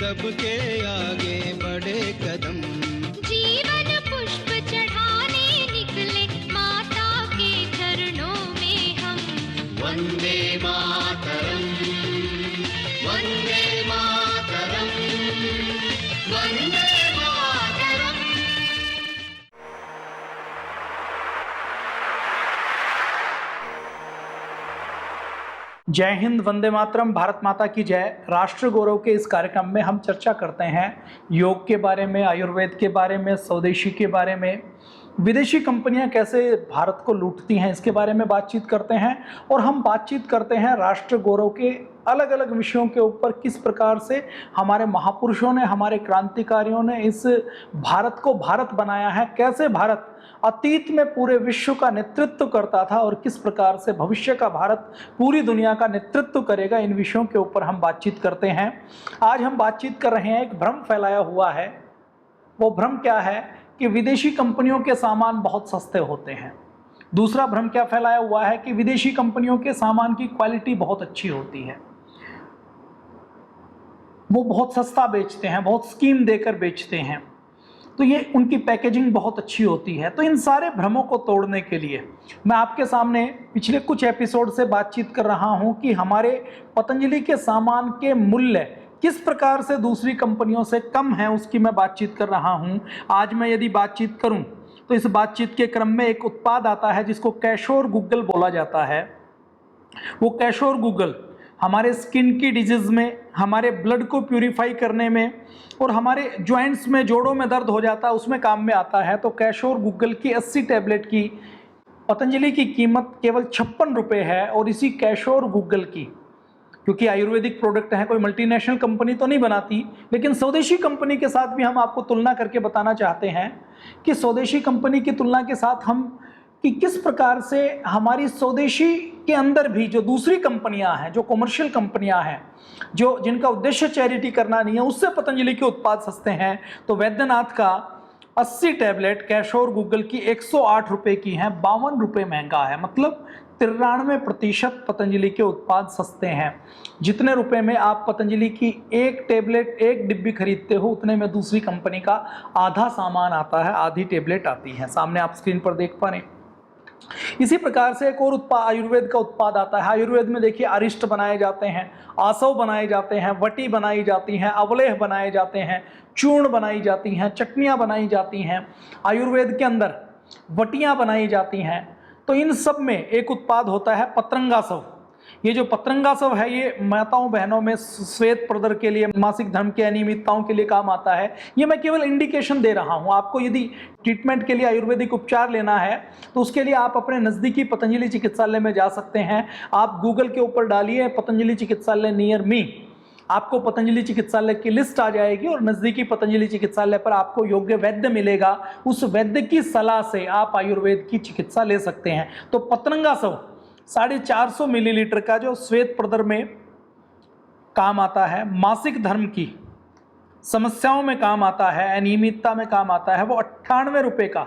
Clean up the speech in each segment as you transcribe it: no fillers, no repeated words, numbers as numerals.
सबके आगे बढ़े कदम। जीवन पुष्प चढ़ाने निकले माता के चरणों में हम। वंदे मातरम, वंदे मातरम, वंदे मातरम। जय हिंद, वंदे मातरम, भारत माता की जय। राष्ट्र गौरव के इस कार्यक्रम में हम चर्चा करते हैं योग के बारे में, आयुर्वेद के बारे में, स्वदेशी के बारे में, विदेशी कंपनियां कैसे भारत को लूटती हैं इसके बारे में बातचीत करते हैं। और हम बातचीत करते हैं राष्ट्र गौरव के अलग अलग विषयों के ऊपर, किस प्रकार से हमारे महापुरुषों ने, हमारे क्रांतिकारियों ने इस भारत को भारत बनाया है, कैसे भारत अतीत में पूरे विश्व का नेतृत्व करता था और किस प्रकार से भविष्य का भारत पूरी दुनिया का नेतृत्व करेगा। इन विषयों के ऊपर हम बातचीत करते हैं। आज हम बातचीत कर रहे हैं, एक भ्रम फैलाया हुआ है। वो भ्रम क्या है कि विदेशी कंपनियों के सामान बहुत सस्ते होते हैं। दूसरा भ्रम क्या फैलाया हुआ है कि विदेशी कंपनियों के सामान की क्वालिटी बहुत अच्छी होती है, वो बहुत सस्ता बेचते हैं, बहुत स्कीम देकर बेचते हैं, तो ये उनकी पैकेजिंग बहुत अच्छी होती है। तो इन सारे भ्रमों को तोड़ने के लिए मैं आपके सामने पिछले कुछ एपिसोड से बातचीत कर रहा हूं कि हमारे पतंजलि के सामान के मूल्य किस प्रकार से दूसरी कंपनियों से कम है, उसकी मैं बातचीत कर रहा हूं। आज मैं यदि बातचीत करूं तो इस बातचीत के क्रम में एक उत्पाद आता है जिसको कैशोर गुग्गल बोला जाता है। वो कैशोर गुग्गल हमारे स्किन की डिजीज में, हमारे ब्लड को प्यूरिफाई करने में और हमारे जॉइंट्स में, जोड़ों में दर्द हो जाता है उसमें काम में आता है। तो कैशोर गुग्गल की 80 टैबलेट की पतंजलि की कीमत केवल 56 रुपये है। और इसी कैशोर गुग्गल की, क्योंकि आयुर्वेदिक प्रोडक्ट है, कोई मल्टीनेशनल कंपनी तो नहीं बनाती, लेकिन स्वदेशी कंपनी के साथ भी हम आपको तुलना करके बताना चाहते हैं कि स्वदेशी कंपनी की तुलना के साथ हम कि किस प्रकार से हमारी स्वदेशी के अंदर भी जो दूसरी कंपनियां हैं, जो कमर्शियल कंपनियां हैं, जो जिनका उद्देश्य चैरिटी करना नहीं है, उससे पतंजलि के उत्पाद सस्ते हैं। तो वैद्यनाथ का 80 टैबलेट कैशोर गुग्गल की 108 रुपये की है, 52 रुपये महंगा है। मतलब 93% पतंजलि के उत्पाद सस्ते हैं। जितने रुपए में आप पतंजलि की एक टैबलेट, एक डिब्बी खरीदते हो, उतने में दूसरी कंपनी का आधा सामान आता है, आधी टैबलेट आती है। सामने आप स्क्रीन पर देख पा रहे हैं। इसी प्रकार से एक और उत्पाद, आयुर्वेद का उत्पाद आता है। आयुर्वेद में देखिए अरिष्ट बनाए जाते हैं, आसव बनाए जाते हैं, वटी बनाई जाती हैं, अवलेह बनाए जाते हैं, चूर्ण बनाई जाती हैं, चटनियाँ बनाई जाती हैं। आयुर्वेद के अंदर वटियाँ बनाई जाती हैं। तो इन सब में एक उत्पाद होता है पत्रंगासव। ये जो पत्रंगासव है, ये माताओं बहनों में श्वेत प्रदर के लिए, मासिक धर्म के अनियमितताओं के लिए काम आता है। ये मैं केवल इंडिकेशन दे रहा हूँ आपको। यदि ट्रीटमेंट के लिए आयुर्वेदिक उपचार लेना है तो उसके लिए आप अपने नज़दीकी पतंजलि चिकित्सालय में जा सकते हैं। आप गूगल के ऊपर डालिए पतंजलि चिकित्सालय नियर मी, आपको पतंजलि चिकित्सालय की लिस्ट आ जाएगी और नज़दीकी पतंजलि चिकित्सालय पर आपको योग्य वैद्य मिलेगा। उस वैद्य की सलाह से आप आयुर्वेद की चिकित्सा ले सकते हैं। तो पत्रंगासव 450 मिलीलीटर का, जो श्वेत प्रदर में काम आता है, मासिक धर्म की समस्याओं में काम आता है, अनियमितता में काम आता है, वो 98 रुपये का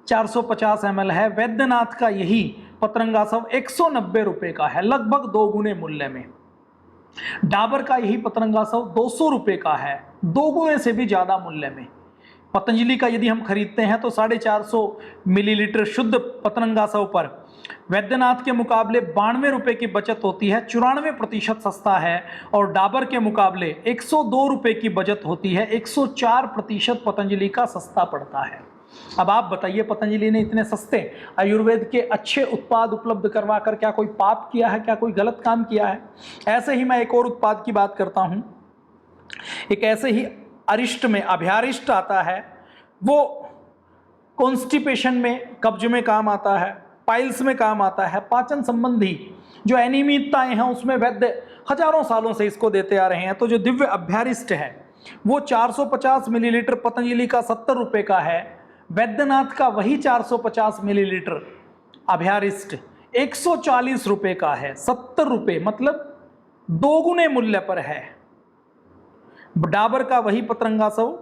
450 ml है। वैद्यनाथ का यही पत्रंगासव 190 रुपये का है, लगभग 2 गुने मूल्य में। डाबर का यही पत्रंगासव 200 रुपये का है, 2 गुने से भी ज़्यादा मूल्य में। पतंजलि का यदि हम खरीदते हैं तो 450 मिलीलीटर शुद्ध पत्रंगासव पर वैद्यनाथ के मुकाबले 92 रुपये की बचत होती है, 94% सस्ता है। और डाबर के मुकाबले 102 रुपये की बचत होती है, 104% पतंजलि का सस्ता पड़ता है। अब आप बताइए, पतंजलि ने इतने सस्ते आयुर्वेद के अच्छे उत्पाद उपलब्ध करवा कर क्या कोई पाप किया है, क्या कोई गलत काम किया है? ऐसे ही मैं एक और उत्पाद की बात करता हूँ। एक ऐसे ही अरिष्ट में अभ्यारिष्ट आता है, वो कॉन्स्टिपेशन में, कब्ज में काम आता है, पाइल्स में काम आता है, पाचन संबंधी जो अनियमितताएं हैं उसमें वैद्य हजारों सालों से इसको देते आ रहे हैं। तो जो दिव्य अभ्यारिष्ट है वो 450 मिलीलीटर पतंजलि का 70 रुपये का है। वैद्यनाथ का वही 450 मिलीलीटर अभ्यारिष्ट 140 रुपये का है, 70 रुपये, मतलब 2 गुने मूल्य पर है। डाबर का वही पत्रंगासव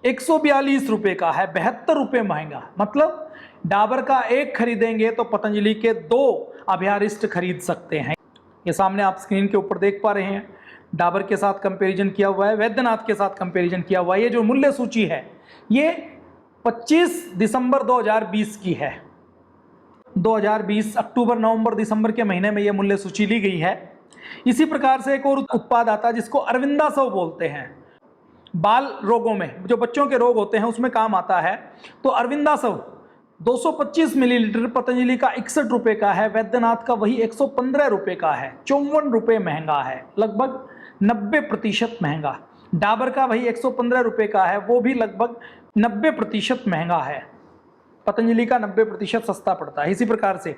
142 रुपये का है, 72 रुपये महंगा। मतलब डाबर का एक खरीदेंगे तो पतंजलि के 2 अभ्यारिष्ट खरीद सकते हैं। ये सामने आप स्क्रीन के ऊपर देख पा रहे हैं। डाबर के साथ कंपैरिजन किया हुआ है, वैद्यनाथ के साथ कंपैरिजन किया हुआ है। ये जो मूल्य सूची है ये 25 दिसंबर 2020 की है। 2020 अक्टूबर, नवंबर, दिसंबर के महीने में ये मूल्य सूची ली गई है। इसी प्रकार से एक और उत्पाद आता है जिसको अरविंदासव बोलते हैं। बाल रोगों में, जो बच्चों के रोग होते हैं उसमें काम आता है। तो अरविंदासव 225 मिलीलीटर पतंजलि का 61 रुपये का है, वैद्यनाथ का वही 115 रुपये का है, 54 रुपये महंगा है, लगभग 90% महंगा। डाबर का वही 115 रुपये का है, वो भी लगभग 90% महंगा है। पतंजलि का 90% सस्ता पड़ता है। इसी प्रकार से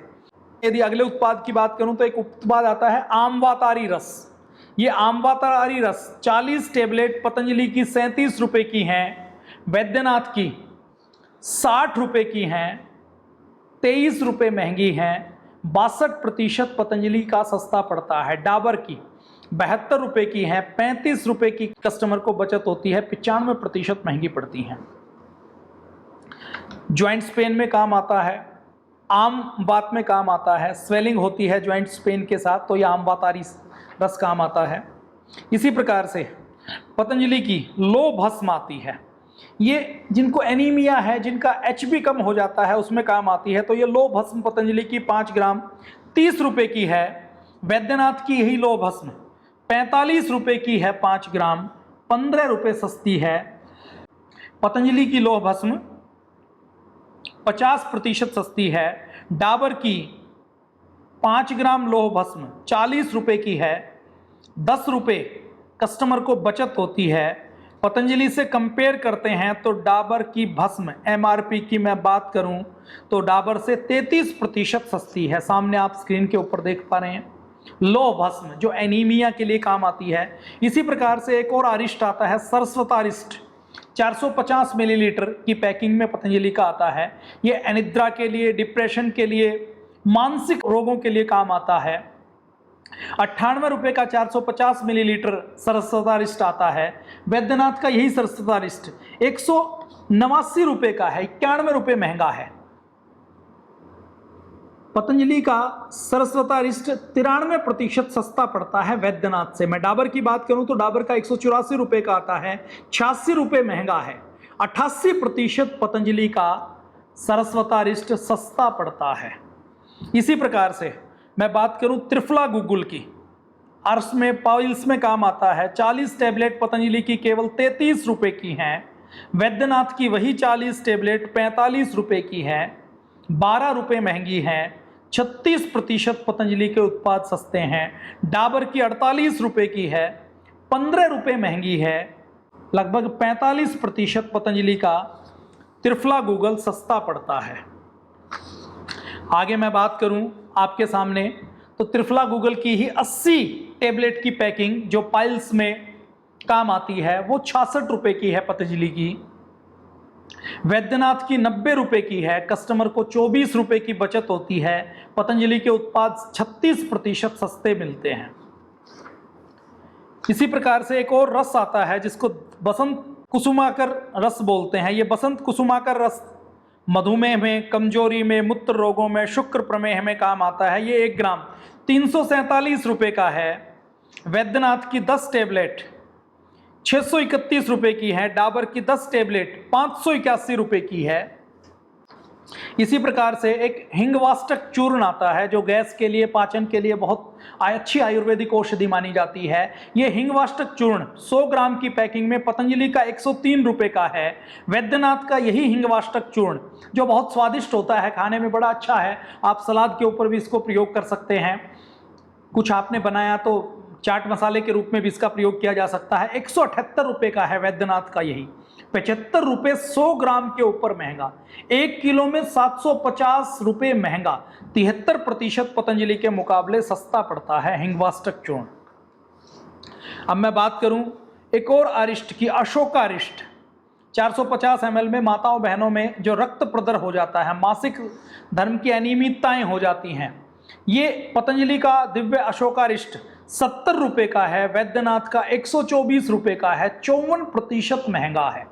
यदि अगले उत्पाद की बात करूं तो एक उत्पाद आता है आमवातारी रस। ये आमवातारी रस 40 टेबलेट पतंजलि की 37 रुपये की हैं, वैद्यनाथ की 60 रुपये की हैं, 23 रुपये महंगी हैं, 62% पतंजलि का सस्ता पड़ता है। डाबर की 72 रुपये की है, 35 रुपये की कस्टमर को बचत होती है, 95% महंगी पड़ती हैं। ज्वाइंट्स पेन में काम आता है, आम बात में काम आता है, स्वेलिंग होती है ज्वाइंट्स पेन के साथ तो ये आम वातारी रस काम आता है। इसी प्रकार से पतंजलि की लो भस्म आती है, ये जिनको एनीमिया है, जिनका HB कम हो जाता है उसमें काम आती है। तो ये लो भस्म पतंजलि की 5 ग्राम 30 रुपये की है, वैद्यनाथ की यही लो भस्म 45 रुपये की है, 5 ग्राम 15 रुपये सस्ती है। पतंजलि की लो भस्म 50% सस्ती है। डाबर की 5 ग्राम लोह भस्म 40 रुपये की है, 10 रुपये कस्टमर को बचत होती है। पतंजलि से कंपेयर करते हैं तो डाबर की भस्म MRP की मैं बात करूं तो डाबर से 33% सस्ती है। सामने आप स्क्रीन के ऊपर देख पा रहे हैं लोह भस्म जो एनीमिया के लिए काम आती है। इसी प्रकार से एक और अरिष्ट आता है सरस्वतारिष्ट, 450 मिलीलीटर की पैकिंग में पतंजलि का आता है। ये अनिद्रा के लिए, डिप्रेशन के लिए, मानसिक रोगों के लिए काम आता है। 98 रुपये का 450 मिलीलीटर सरस्वतारिष्ट आता है। वैद्यनाथ का यही सरस्वतारिष्ट 189 रुपये का है, 91 रुपये महंगा है। पतंजलि का सरस्वतारिष्ट 93% सस्ता पड़ता है वैद्यनाथ से। मैं डाबर की बात करूं तो डाबर का 184 रुपये का आता है, 86 रुपये महंगा है। 88% पतंजलि का सरस्वतारिष्ट सस्ता पड़ता है। इसी प्रकार से मैं बात करूं त्रिफला गुगुल की, अर्श में पाइल्स में काम आता है। 40 टैबलेट पतंजलि की केवल 33 रुपये की हैं, वैद्यनाथ की वही 40 टैबलेट 45 रुपये की है, 12 रुपये महंगी हैं। 36% पतंजलि के उत्पाद सस्ते हैं। डाबर की 48 रुपये की है, 15 रुपये महंगी है। लगभग 45% पतंजलि का त्रिफला गूगल सस्ता पड़ता है। आगे मैं बात करूं आपके सामने तो त्रिफला गूगल की ही 80 टेबलेट की पैकिंग जो पाइल्स में काम आती है वो 66 रुपये की है पतंजलि की। वैद्यनाथ की 90 रुपये की है, कस्टमर को 24 रुपये की बचत होती है। पतंजलि के उत्पाद 36% सस्ते मिलते हैं। इसी प्रकार से एक और रस आता है जिसको बसंत कुसुमाकर रस बोलते हैं। ये बसंत कुसुमाकर रस मधुमेह में, कमजोरी में, मूत्र रोगों में, शुक्र प्रमेह में काम आता है। ये 1 ग्राम 347 रुपये का है। वैद्यनाथ की 10 टेबलेट 631 रुपये की है। डाबर की 10 टेबलेट 581 रुपये की है। इसी प्रकार से एक हिंगवाष्टक चूर्ण आता है जो गैस के लिए, पाचन के लिए बहुत अच्छी आयुर्वेदिक औषधि मानी जाती है। ये हिंगवाष्टक चूर्ण 100 ग्राम की पैकिंग में पतंजलि का 103 रुपये का है। वैद्यनाथ का यही हिंगवाष्टक चूर्ण जो बहुत स्वादिष्ट होता है, खाने में बड़ा अच्छा है, आप सलाद के ऊपर भी इसको प्रयोग कर सकते हैं। कुछ आपने बनाया तो चाट मसाले के रूप में भी इसका प्रयोग किया जा सकता है। 178 रुपये का है वैद्यनाथ का यही। 75 रुपये 100 ग्राम के ऊपर महंगा। 1 किलो में 750 रुपये महंगा। 73% पतंजलि के मुकाबले सस्ता पड़ता है हिंगवाष्टक चूर्ण। अब मैं बात करूं एक और अरिष्ट की, अशोकारिष्ट। 450 ml में माताओं बहनों में जो रक्त प्रदर हो जाता है, मासिक धर्म की अनियमितताएं हो जाती हैं, ये पतंजलि का दिव्य अशोकारिष्ट 70 रुपये का है। वैद्यनाथ का 124 रुपये का है, 54% महंगा है।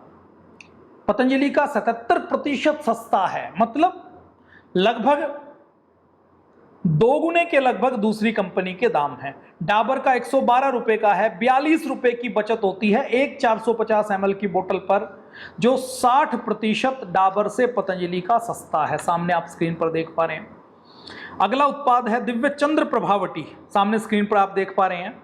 पतंजलि का 77% सस्ता है, मतलब लगभग दोगुने के लगभग दूसरी कंपनी के दाम हैं। डाबर का 112 रुपए का है, 42 रुपए की बचत होती है एक 450 ml की बोतल पर, जो 60% डाबर से पतंजलि का सस्ता है। सामने आप स्क्रीन पर देख पा रहे हैं। अगला उत्पाद है दिव्य चंद्र प्रभावटी। सामने स्क्रीन पर आप देख पा रहे हैं।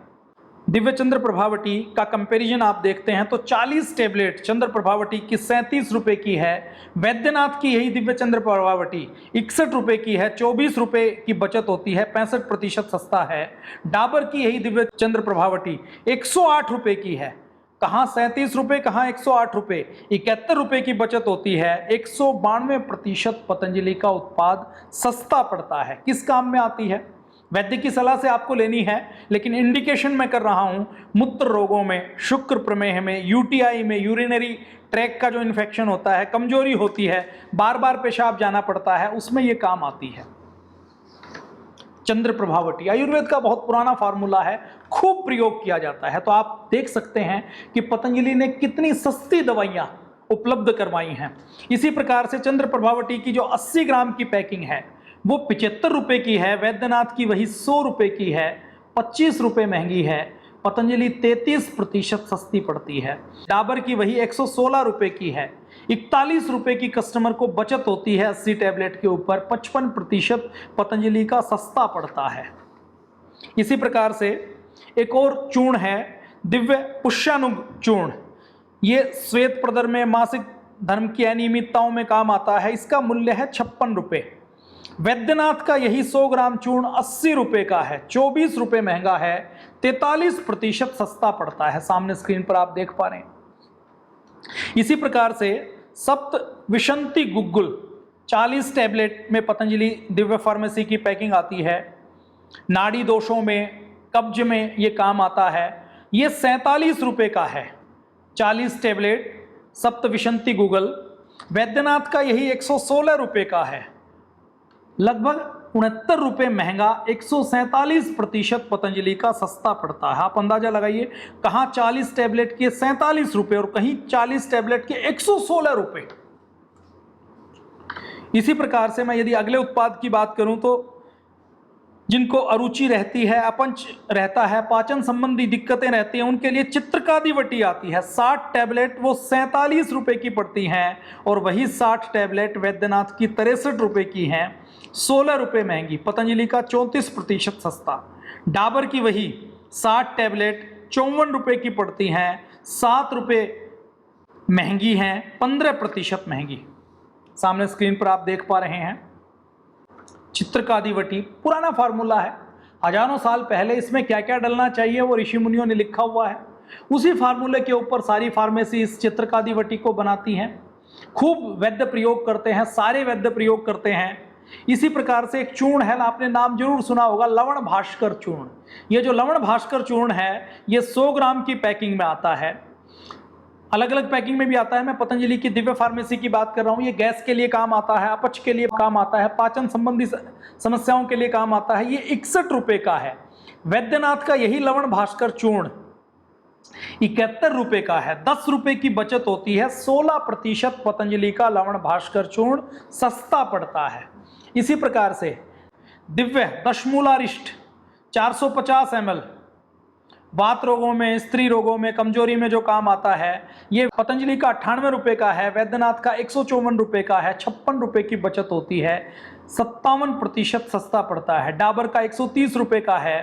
दिव्य चंद्र प्रभावटी का कंपैरिजन आप देखते हैं तो 40 टेबलेट चंद्र प्रभावटी की 37 रुपए की है। वैद्यनाथ की यही दिव्य चंद्र प्रभावटी 61 रुपए की है, 24 रुपए की बचत होती है, 65% सस्ता है। डाबर की यही दिव्य चंद्र प्रभावटी 108 रुपए की है। कहाँ 37 रुपए, कहाँ 108 रुपए, 71 रुपए की बचत होती है। 192% पतंजलि का उत्पाद सस्ता पड़ता है। किस काम में आती है? वैद्य की सलाह से आपको लेनी है, लेकिन इंडिकेशन मैं कर रहा हूं मूत्र रोगों में, शुक्र प्रमेह में, यूटीआई में, यूरिनरी ट्रैक का जो इन्फेक्शन होता है, कमजोरी होती है, बार बार पेशाब जाना पड़ता है, उसमें ये काम आती है। चंद्र प्रभावटी आयुर्वेद का बहुत पुराना फार्मूला है, खूब प्रयोग किया जाता है। तो आप देख सकते हैं कि पतंजलि ने कितनी सस्ती दवाइयां उपलब्ध करवाई हैं। इसी प्रकार से चंद्र प्रभावटी की जो 80 ग्राम की पैकिंग है वो 75 रुपए की है। वैद्यनाथ की वही 100 रुपए की है, 25 रुपए महंगी है। पतंजलि 33% सस्ती पड़ती है। डाबर की वही 116 रुपए की है। 41 रुपए की कस्टमर को बचत होती है 80 टैबलेट के ऊपर। 55% पतंजलि का सस्ता पड़ता है। इसी प्रकार से एक और चूर्ण है दिव्य पुष्यानुग चूर्ण। ये श्वेत प्रदर में, मासिक धर्म की अनियमितताओं में काम आता है। इसका मूल्य है 56 रुपए। वैद्यनाथ का यही 100 ग्राम चूर्ण 80 रुपए का है, 24 रुपए महंगा है, 43% सस्ता पड़ता है। सामने स्क्रीन पर आप देख पा रहे हैं। इसी प्रकार से सप्त विशंति गुग्गुल 40 टैबलेट में पतंजलि दिव्य फार्मेसी की पैकिंग आती है। नाड़ी दोषों में, कब्ज में ये काम आता है। ये 47 रुपए का है, 40 टैबलेट सप्त विशंति गुग्गुल। वैद्यनाथ का यही 116 रुपए का है, लगभग 69 रुपए महंगा, 147% पतंजलि का सस्ता पड़ता है। आप अंदाजा लगाइए, कहाँ 40 टैबलेट के 47 रुपए और कहीं 40 टैबलेट के 116 रुपए। इसी प्रकार से मैं यदि अगले उत्पाद की बात करूं तो जिनको अरुचि रहती है, अपच रहता है, पाचन संबंधी दिक्कतें रहती हैं, उनके लिए चित्रकादिवटी आती है। 60 टैबलेट वो 47 रुपए की पड़ती हैं और वही 60 टैबलेट वैद्यनाथ की 63 रुपए की हैं, 16 रुपए महंगी। पतंजलि का 34% सस्ता। डाबर की वही 60 टैबलेट 54 रुपए की पड़ती हैं, 7 रुपए महंगी हैं, 15% महंगी। सामने स्क्रीन पर आप देख पा रहे हैं चित्रकादिवटी। पुराना फार्मूला है, हजारों साल पहले इसमें क्या क्या डलना चाहिए वो ऋषि मुनियों ने लिखा हुआ है। उसी फार्मूले के ऊपर सारी फार्मेसी इस चित्रकादिवटी को बनाती हैं। खूब वैद्य प्रयोग करते हैं, सारे वैद्य प्रयोग करते हैं। इसी प्रकार से एक चूर्ण है, आपने नाम जरूर सुना होगा, लवण भास्कर चूर्ण। ये जो लवण भास्कर चूर्ण है ये 100 ग्राम की पैकिंग में आता है, अलग अलग पैकिंग में भी आता है। मैं पतंजलि की दिव्य फार्मेसी की बात कर रहा हूँ। ये गैस के लिए काम आता है, अपच के लिए काम आता है, पाचन संबंधी समस्याओं के लिए काम आता है। ये 61 रुपए का है। वैद्यनाथ का यही लवण भास्कर चूर्ण 71 रुपए का है, 10 रुपए की बचत होती है। 16% पतंजलि का लवण भास्कर चूर्ण सस्ता पड़ता है। इसी प्रकार से दिव्य दशमूलारिष्ट 450 ml वात रोगों में, स्त्री रोगों में, कमजोरी में जो काम आता है, ये पतंजलि का 98 रुपए का है। वैद्यनाथ का 154 रुपए का है, 56 रुपए की बचत होती है, 57% सस्ता पड़ता है। डाबर का 130 रुपए का है,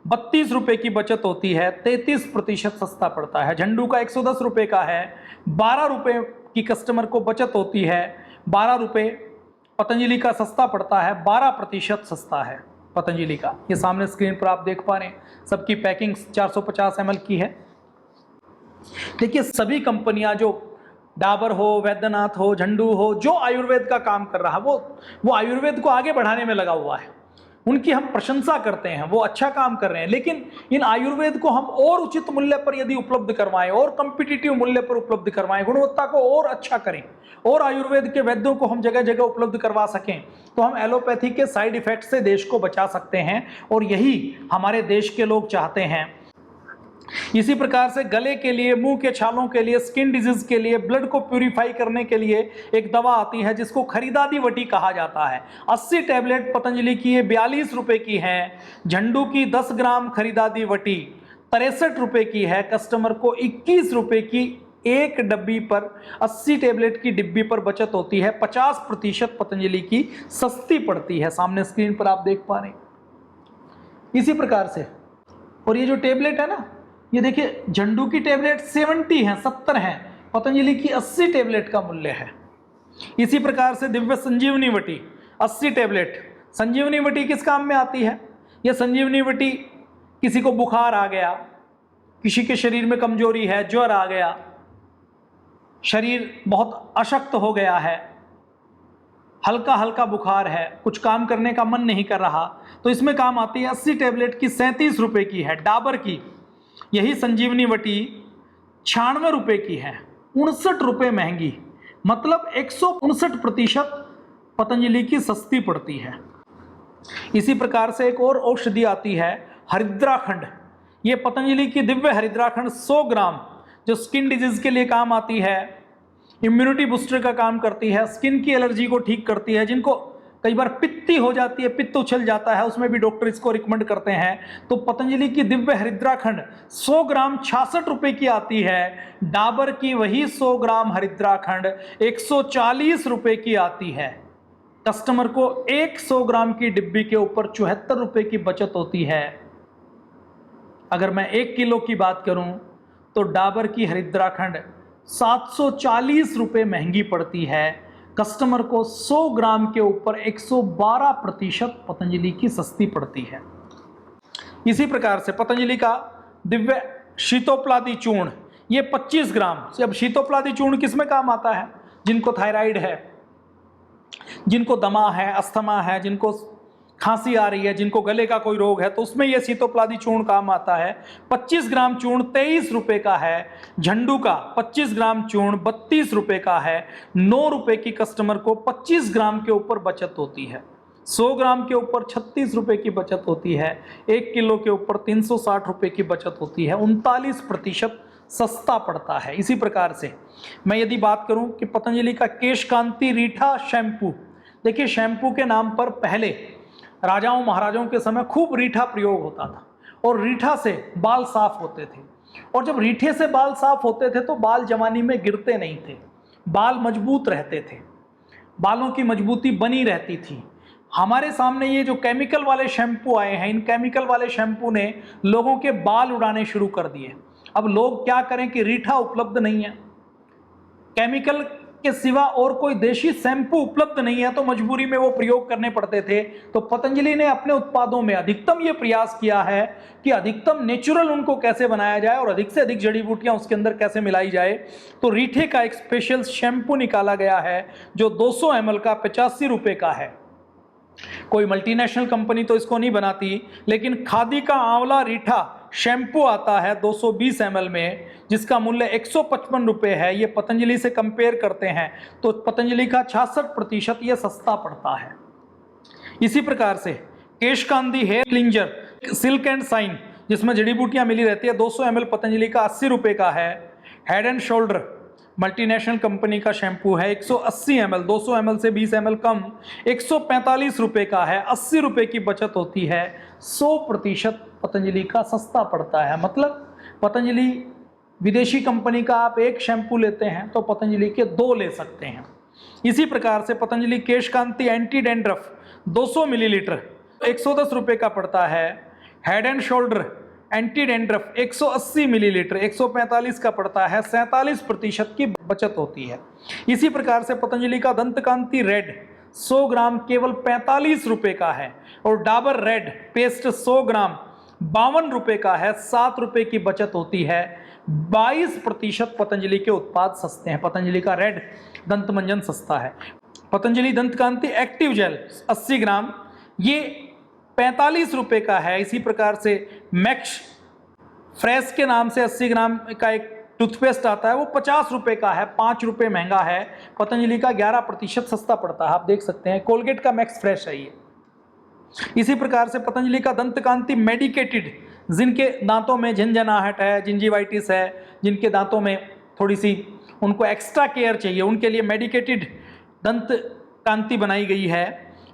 32 रुपए की बचत होती है, 33% सस्ता पड़ता है। झंडू का 110 रुपए का है, 12 रुपए की कस्टमर को बचत होती है, 12 रुपए पतंजलि का सस्ता पड़ता है, 12% सस्ता है पतंजलि का। ये सामने स्क्रीन पर आप देख पा रहे हैं, सबकी पैकिंग 450 ml की है। देखिए सभी कंपनियां, जो डाबर हो, वैद्यनाथ हो, झंडू हो, जो आयुर्वेद का काम कर रहा है वो आयुर्वेद को आगे बढ़ाने में लगा हुआ है। उनकी हम प्रशंसा करते हैं, वो अच्छा काम कर रहे हैं। लेकिन इन आयुर्वेद को हम और उचित मूल्य पर यदि उपलब्ध करवाएं, और कॉम्पिटिटिव मूल्य पर उपलब्ध करवाएं, गुणवत्ता को और अच्छा करें, और आयुर्वेद के वैद्यों को हम जगह जगह उपलब्ध करवा सकें, तो हम एलोपैथी के साइड इफेक्ट से देश को बचा सकते हैं। और यही हमारे देश के लोग चाहते हैं। इसी प्रकार से गले के लिए, मुंह के छालों के लिए, स्किन डिजीज के लिए, ब्लड को प्यूरिफाई करने के लिए एक दवा आती है जिसको खरीदादी वटी कहा जाता है। 80 टैबलेट पतंजलि की ये 42 रुपए की है। झंडू की 10 ग्राम खरीदादी वटी 63 रुपए की है। कस्टमर को 21 रुपए की एक डब्बी पर 80 टैबलेट की डिब्बी पर बचत होती है। 50% पतंजलि की सस्ती पड़ती है। सामने स्क्रीन पर आप देख पा रहे हैं। इसी प्रकार से, और ये जो टैबलेट है ना, ये देखिए झंडू की टैबलेट 70 है, 70 है, पतंजलि की 80 टैबलेट का मूल्य है। इसी प्रकार से दिव्य संजीवनी वटी 80 टैबलेट। संजीवनी वटी किस काम में आती है? यह संजीवनी वटी किसी को बुखार आ गया, किसी के शरीर में कमजोरी है, ज्वर आ गया, शरीर बहुत अशक्त हो गया है, हल्का हल्का बुखार है, कुछ काम करने का मन नहीं कर रहा, तो इसमें काम आती है। 80 टैबलेट की 37 रुपए की है। डाबर की यही संजीवनी वटी 96 रुपए की है, 59 रुपए महंगी, मतलब 159% पतंजलि की सस्ती पड़ती है। इसी प्रकार से एक और औषधि आती है, हरिद्राखंड। ये पतंजलि की दिव्य हरिद्राखंड 100 ग्राम, जो स्किन डिजीज के लिए काम आती है, इम्यूनिटी बूस्टर का काम करती है, स्किन की एलर्जी को ठीक करती है। जिनको कई बार पित्ती हो जाती है, पित्त उछल जाता है, उसमें भी डॉक्टर इसको रिकमेंड करते हैं। तो पतंजलि की दिव्य हरिद्राखंड 100 ग्राम 66 रुपए की आती है। डाबर की वही 100 ग्राम हरिद्राखंड 140 रुपए की आती है। कस्टमर को 100 ग्राम की डिब्बी के ऊपर 74 रुपए की बचत होती है। अगर मैं 1 किलो की बात करूं तो डाबर की हरिद्राखंड 740 रुपए महंगी पड़ती है। कस्टमर को 100 ग्राम के ऊपर 112% पतंजलि की सस्ती पड़ती है। इसी प्रकार से पतंजलि का दिव्य शीतोपलादी चूर्ण, ये 25 ग्राम। अब शीतोपलादी चूर्ण किस में काम आता है? जिनको थायराइड है, जिनको दमा है, अस्थमा है, जिनको खांसी आ रही है, जिनको गले का कोई रोग है, तो उसमें यह शीतोपलादी चूर्ण काम आता है। 25 ग्राम चूर्ण 23 रुपए का है। झंडू का 25 ग्राम चूर्ण 32 रुपए का है। 9 रुपए की कस्टमर को 25 ग्राम के ऊपर बचत होती है। 100 ग्राम के ऊपर 36 रुपए की बचत होती है। 1 किलो के ऊपर 360 रुपए की बचत होती है। 39% सस्ता पड़ता है। इसी प्रकार से मैं यदि बात करूं कि पतंजलि का केश कांति रीठा शैम्पू, देखिए शैम्पू के नाम पर पहले राजाओं महाराजाओं के समय खूब रीठा प्रयोग होता था और रीठा से बाल साफ होते थे। और जब रीठे से बाल साफ होते थे तो बाल जवानी में गिरते नहीं थे, बाल मजबूत रहते थे, बालों की मजबूती बनी रहती थी। हमारे सामने ये जो केमिकल वाले शैम्पू आए हैं, इन केमिकल वाले शैम्पू ने लोगों के बाल उड़ाने शुरू कर दिए। अब लोग क्या करें कि रीठा उपलब्ध नहीं है, केमिकल के सिवा और कोई देशी शैम्पू उपलब्ध नहीं है, तो मजबूरी में वो प्रयोग करने पड़ते थे। तो पतंजलि ने अपने उत्पादों में अधिकतम ये प्रयास किया है कि अधिकतम नेचुरल उनको कैसे बनाया जाए और अधिक से अधिक जड़ी बूटियां उसके अंदर कैसे मिलाई जाए। तो रीठे का एक स्पेशल शैम्पू निकाला गया है जो 200 ml का 85 रुपए का है। कोई मल्टीनेशनल कंपनी तो इसको नहीं बनाती, लेकिन खादी का आंवला रीठा शैम्पू आता है 220 ml में, जिसका मूल्य 155 रुपए है। ये पतंजलि से कंपेयर करते हैं तो पतंजलि का 66% ये सस्ता पड़ता है। इसी प्रकार से Keshkanti hair cleanser silk and shine, जिसमें जड़ी बूटियां मिली रहती है, 200 ml पतंजलि का 80 रुपए का है। Head and shoulder multinational company का शैम्पू है 180 ml, 200 ml से 20 ml कम, 145 रुपए का है। 80 रुपए की बचत होती है। 100% पतंजलि का सस्ता पड़ता है। मतलब पतंजलि विदेशी कंपनी का आप एक शैम्पू लेते हैं तो पतंजलि के 2 ले सकते हैं। इसी प्रकार से पतंजलि केशकांति एंटी डैंड्रफ 200 मिलीलीटर 110 रुपए का पड़ता है। Head and shoulder anti dandruff 180 millilitre 145 का पड़ता है। 47% की बचत होती है। इसी प्रकार से पतंजलि का दंतकांति रेड 100 ग्राम केवल 45 रुपए का है और डाबर रेड पेस्ट 100 ग्राम 52 रुपए का है। 7 रुपए की बचत होती है। 22% पतंजलि के उत्पाद सस्ते हैं। पतंजलि का रेड दंत मंजन सस्ता है। पतंजलि दंतकांति एक्टिव जेल 80 ग्राम ये 45 रुपए का है। इसी प्रकार से मैक्स फ्रेश के नाम से 80 ग्राम का एक टूथपेस्ट आता है, वो 50 रुपए का है, 5 रुपए महंगा है। पतंजलि का 11% सस्ता पड़ता है। आप देख सकते हैं कोलगेट का मैक्स फ्रेश है ये। इसी प्रकार से पतंजलि का दंत कांति मेडिकेटेड, जिनके दांतों में झंझनाहट है, जिंजीवाइटिस है, जिनके दांतों में थोड़ी सी उनको एक्स्ट्रा केयर चाहिए, उनके लिए मेडिकेटेड दंत कांति बनाई गई है,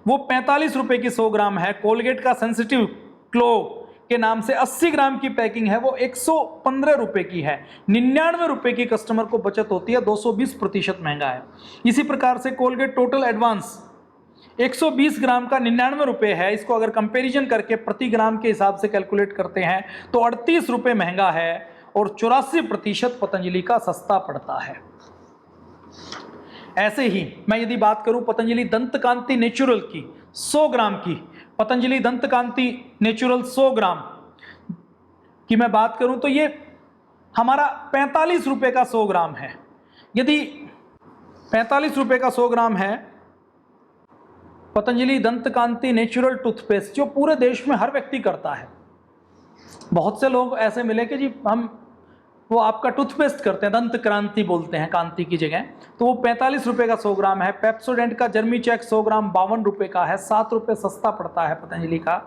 वो 45 रुपए की 100 ग्राम है। कोलगेट का सेंसिटिव क्लो के नाम से 80 ग्राम की पैकिंग है, वो 115 रुपए की है। 99 रुपए की कस्टमर को बचत होती है, 220% महंगा है। इसी प्रकार से कोलगेट टोटल एडवांस 120 ग्राम का 99 रुपए है। इसको अगर कंपैरिजन करके प्रति ग्राम के हिसाब से कैलकुलेट करते हैं तो 38 रुपए महंगा है और 84% पतंजलि का सस्ता पड़ता है। ऐसे ही मैं यदि बात करूं पतंजलि दंत कांति नेचुरल की 100 ग्राम की, पतंजलि दंत कांति नेचुरल 100 ग्राम की मैं बात करूं तो ये हमारा 45 रुपए का 100 ग्राम है। यदि 45 रुपए का 100 ग्राम है पतंजलि दंत कांति नेचुरल टूथपेस्ट, जो पूरे देश में हर व्यक्ति करता है। बहुत से लोग ऐसे मिले कि जी हम वो आपका टूथपेस्ट करते हैं, दंत क्रांति बोलते हैं कांति की जगह, तो वो 45 रुपए का 100 ग्राम है। पेप्सोडेंट का जर्मी चेक 100 ग्राम 52 रुपए का है, 7 रुपए सस्ता पड़ता है। पतंजलि का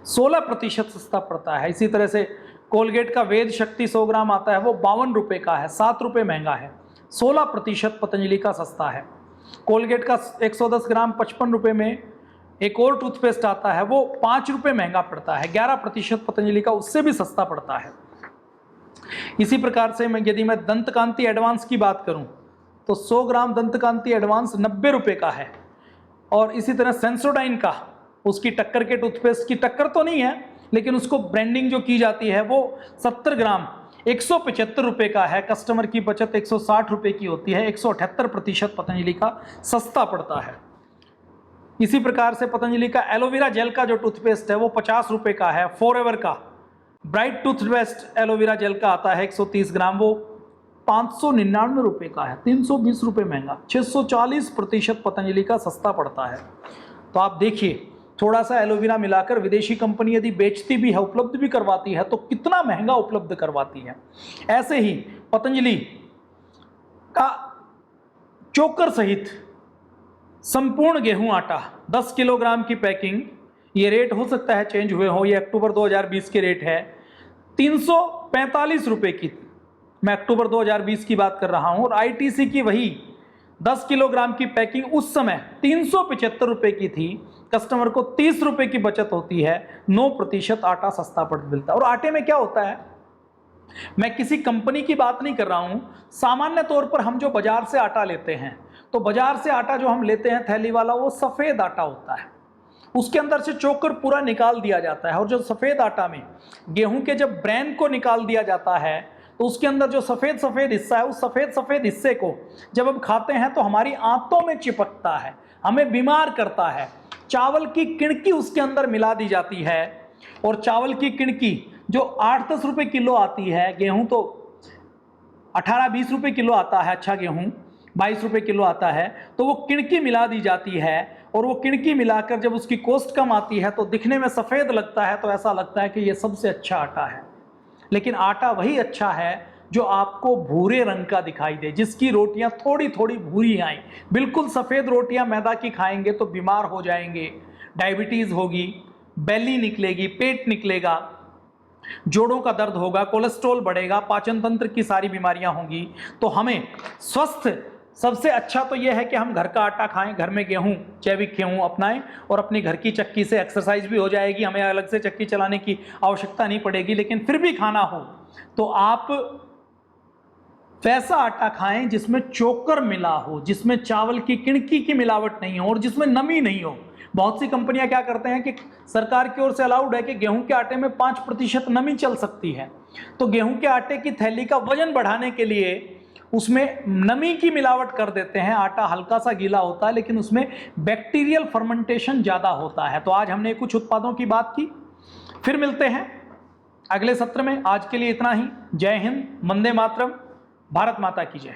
16% सस्ता पड़ता है। इसी तरह से कोलगेट का वेद शक्ति 100 ग्राम आता है, वो 52 रुपए का है, 7 रुपए महंगा है, 16% पतंजलि का सस्ता है। कोलगेट का 110 ग्राम 55 रुपए में एक और टूथपेस्ट आता है, वो 5 रुपए महंगा पड़ता है, 11% पतंजलि का उससे भी सस्ता पड़ता है। इसी प्रकार से यदि मैं दंत कांति एडवांस की बात करूं तो 100 ग्राम दंत कांति एडवांस 90 रुपए का है। और इसी तरह सेंसोडाइन का, उसकी टक्कर के टूथपेस्ट की टक्कर तो नहीं है लेकिन उसको ब्रांडिंग जो की जाती है वो 70 ग्राम 175 रुपए का है। कस्टमर की बचत 160 रुपए की होती है, 178% पतंजलि का सस्ता पड़ता है। इसी प्रकार से पतंजलि का एलोवेरा जेल का जो टूथपेस्ट है वो 50 रुपए का है। फॉरएवर का ब्राइट टूथपेस्ट एलोवेरा जेल का आता है 130 ग्राम, वो 599 रुपए का है, 320 रुपए महंगा, 640% पतंजलि का सस्ता पड़ता है। तो आप देखिए थोड़ा सा एलोवेरा मिलाकर विदेशी कंपनी यदि बेचती भी है, उपलब्ध भी करवाती है, तो कितना महंगा उपलब्ध करवाती है। ऐसे ही पतंजलि का चोकर सहित संपूर्ण गेहूं आटा 10 किलोग्राम की पैकिंग, ये रेट हो सकता है चेंज हुए हो, ये अक्टूबर 2020 के रेट है 345 रुपए की, मैं अक्टूबर 2020 की बात कर रहा हूं। और आईटीसी की वही 10 किलोग्राम की पैकिंग उस समय 375 रुपए की थी, कस्टमर को 30 रुपए की बचत होती है, 9% आटा सस्ता पड़ मिलता है। और आटे में क्या होता है, मैं किसी कंपनी की बात नहीं कर रहा हूं, सामान्य तौर पर हम जो बाजार से आटा लेते हैं, तो बाजार से आटा जो हम लेते हैं थैली वाला, वो सफेद आटा होता है, उसके अंदर से चोकर पूरा निकाल दिया जाता है। और जो सफेद आटा में गेहूं के जब ब्रैन को निकाल दिया जाता है तो उसके अंदर जो सफेद सफेद हिस्सा है, उस सफेद सफेद हिस्से को जब हम खाते हैं तो हमारी आंतों में चिपकता है, हमें बीमार करता है। चावल की किणकी उसके अंदर मिला दी जाती है, और चावल की किणकी जो 8-10 रुपए किलो आती है, गेहूं तो 18-20 रुपए किलो आता है, अच्छा गेहूं 22 रुपए किलो आता है, तो वो किणकी मिला दी जाती है। और वो किणकी मिलाकर जब उसकी कॉस्ट कम आती है तो दिखने में सफ़ेद लगता है, तो ऐसा लगता है कि ये सबसे अच्छा आटा है। लेकिन आटा वही अच्छा है जो आपको भूरे रंग का दिखाई दे, जिसकी रोटियां थोड़ी थोड़ी भूरी आएँ। बिल्कुल सफ़ेद रोटियां मैदा की खाएंगे तो बीमार हो जाएंगे, डायबिटीज़ होगी, बेली निकलेगी, पेट निकलेगा, जोड़ों का दर्द होगा, कोलेस्ट्रॉल बढ़ेगा, पाचन तंत्र की सारी बीमारियां होंगी। तो हमें स्वस्थ सबसे अच्छा तो यह है कि हम घर का आटा खाएं, घर में गेहूं, जैविक गेहूं अपनाएं, और अपनी घर की चक्की से एक्सरसाइज भी हो जाएगी, हमें अलग से चक्की चलाने की आवश्यकता नहीं पड़ेगी। लेकिन फिर भी खाना हो तो आप वैसा आटा खाएं जिसमें चोकर मिला हो, जिसमें चावल की किणकी की मिलावट नहीं हो और जिसमें नमी नहीं हो। बहुत सी कंपनियां क्या करते हैं कि सरकार की ओर से अलाउड है कि गेहूं के आटे में 5% नमी चल सकती है, तो गेहूं के आटे की थैली का वजन बढ़ाने के लिए उसमें नमी की मिलावट कर देते हैं। आटा हल्का सा गीला होता है लेकिन उसमें बैक्टीरियल फर्मेंटेशन ज़्यादा होता है। तो आज हमने कुछ उत्पादों की बात की, फिर मिलते हैं अगले सत्र में। आज के लिए इतना ही। जय हिंद, वंदे मातरम, भारत माता की जय।